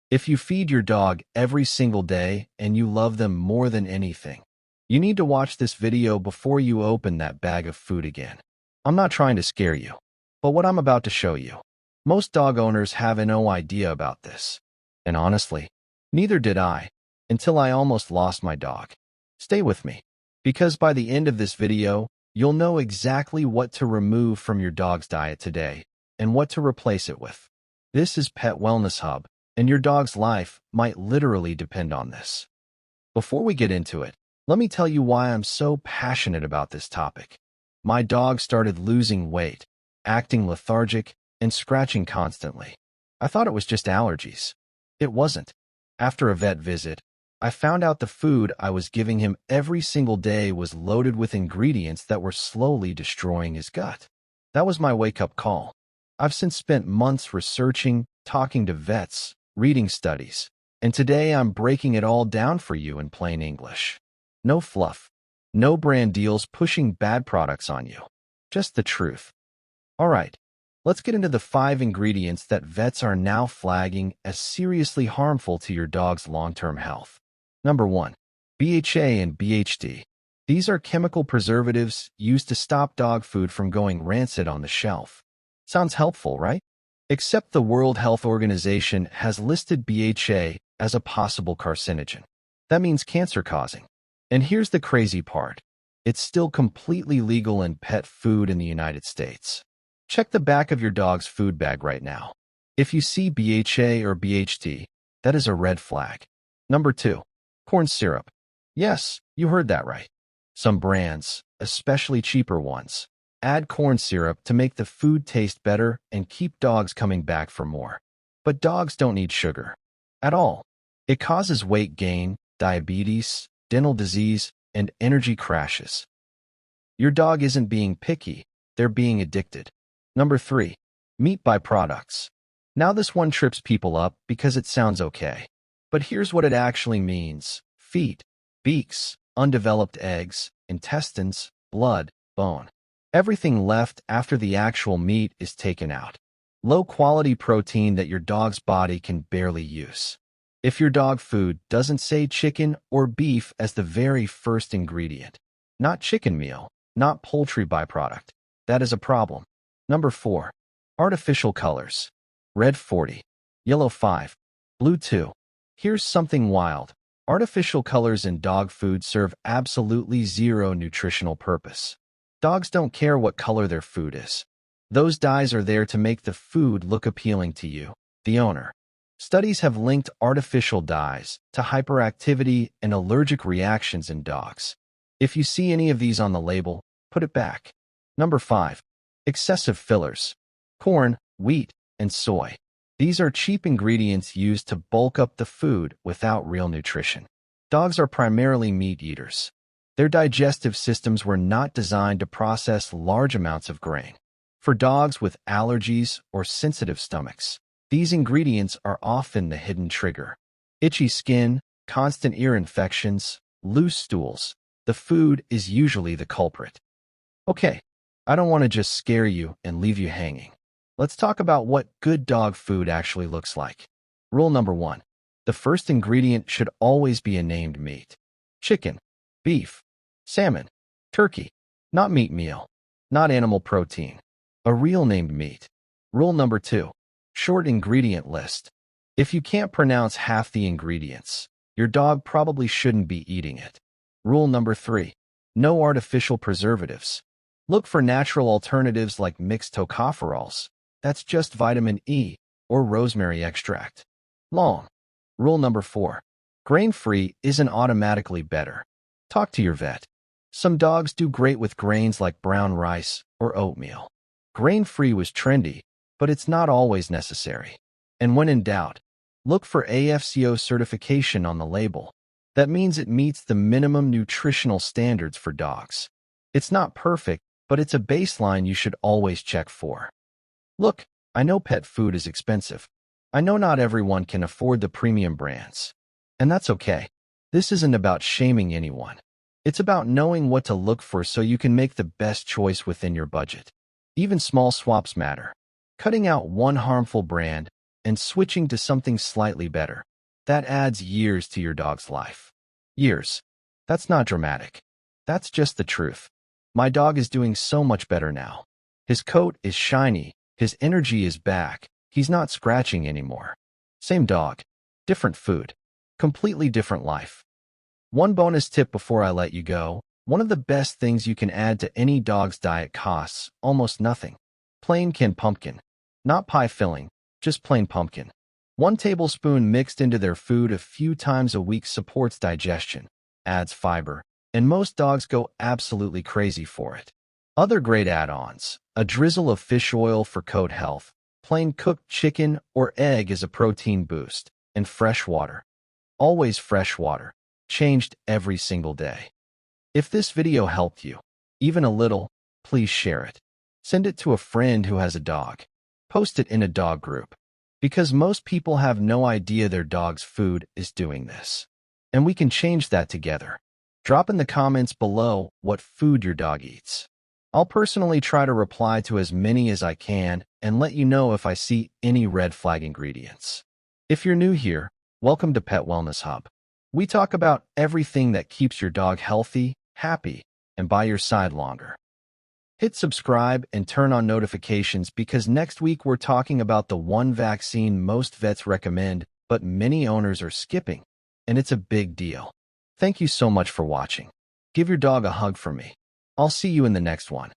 If you feed your dog every single day and you love them more than anything, you need to watch this video before you open that bag of food again. I'm not trying to scare you, but what I'm about to show you, most dog owners have no idea about this. And honestly, neither did I, until I almost lost my dog. Stay with me, because by the end of this video, you'll know exactly what to remove from your dog's diet today and what to replace it with. This is Pet Wellness Hub, and your dog's life might literally depend on this. Before we get into it, let me tell you why I'm so passionate about this topic. My dog started losing weight, acting lethargic, and scratching constantly. I thought it was just allergies. It wasn't. After a vet visit, I found out the food I was giving him every single day was loaded with ingredients that were slowly destroying his gut. That was my wake-up call. I've since spent months researching, talking to vets, reading studies, and today I'm breaking it all down for you in plain English. No fluff, no brand deals pushing bad products on you. Just the truth. All right, let's get into the 5 ingredients that vets are now flagging as seriously harmful to your dog's long-term health. Number 1. BHA and BHT. These are chemical preservatives used to stop dog food from going rancid on the shelf. Sounds helpful, right? Except the World Health Organization has listed BHA as a possible carcinogen. That means cancer-causing. And here's the crazy part. It's still completely legal in pet food in the United States. Check the back of your dog's food bag right now. If you see BHA or BHT, that is a red flag. Number 2. Corn syrup. Yes, you heard that right. Some brands, especially cheaper ones, add corn syrup to make the food taste better and keep dogs coming back for more. But dogs don't need sugar at all. It causes weight gain, diabetes, dental disease, and energy crashes. Your dog isn't being picky, they're being addicted. Number 3. Meat byproducts. Now this one trips people up because it sounds okay. But here's what it actually means. Feet, beaks, undeveloped eggs, intestines, blood, bone. Everything left after the actual meat is taken out. Low-quality protein that your dog's body can barely use. If your dog food doesn't say chicken or beef as the very first ingredient, not chicken meal, not poultry byproduct, that is a problem. Number 4. Artificial colors. Red 40, yellow 5, blue 2. Here's something wild. Artificial colors in dog food serve absolutely zero nutritional purpose. Dogs don't care what color their food is. Those dyes are there to make the food look appealing to you, the owner. Studies have linked artificial dyes to hyperactivity and allergic reactions in dogs. If you see any of these on the label, put it back. Number 5. Excessive fillers. Corn, wheat, and soy. These are cheap ingredients used to bulk up the food without real nutrition. Dogs are primarily meat eaters. Their digestive systems were not designed to process large amounts of grain. For dogs with allergies or sensitive stomachs, these ingredients are often the hidden trigger. Itchy skin, constant ear infections, loose stools. The food is usually the culprit. Okay, I don't want to just scare you and leave you hanging. Let's talk about what good dog food actually looks like. Rule number 1. The first ingredient should always be a named meat. Chicken, beef, salmon, turkey. Not meat meal, not animal protein. A real named meat. Rule number 2. Short ingredient list. If you can't pronounce half the ingredients, your dog probably shouldn't be eating it. Rule number 3. No artificial preservatives. Look for natural alternatives like mixed tocopherols. That's just vitamin E or rosemary extract. Long. Rule number 4. Grain-free isn't automatically better. Talk to your vet. Some dogs do great with grains like brown rice or oatmeal. Grain-free was trendy, but it's not always necessary. And when in doubt, look for AFCO certification on the label. That means it meets the minimum nutritional standards for dogs. It's not perfect, but it's a baseline you should always check for. Look, I know pet food is expensive. I know not everyone can afford the premium brands. And that's okay. This isn't about shaming anyone. It's about knowing what to look for so you can make the best choice within your budget. Even small swaps matter. Cutting out one harmful brand and switching to something slightly better. That adds years to your dog's life. Years. That's not dramatic. That's just the truth. My dog is doing so much better now. His coat is shiny, his energy is back, he's not scratching anymore. Same dog, different food, completely different life. One bonus tip before I let you go: one of the best things you can add to any dog's diet costs almost nothing. Plain canned pumpkin. Not pie filling, just plain pumpkin. 1 tablespoon mixed into their food a few times a week supports digestion, adds fiber, and most dogs go absolutely crazy for it. Other great add-ons: a drizzle of fish oil for coat health, plain cooked chicken or egg as a protein boost, and fresh water. Always fresh water, changed every single day. If this video helped you, even a little, please share it. Send it to a friend who has a dog. Post it in a dog group. Because most people have no idea their dog's food is doing this. And we can change that together. Drop in the comments below what food your dog eats. I'll personally try to reply to as many as I can and let you know if I see any red flag ingredients. If you're new here, welcome to Pet Wellness Hub. We talk about everything that keeps your dog healthy, happy, and by your side longer. Hit subscribe and turn on notifications because next week we're talking about the one vaccine most vets recommend, but many owners are skipping, and it's a big deal. Thank you so much for watching. Give your dog a hug from me. I'll see you in the next one.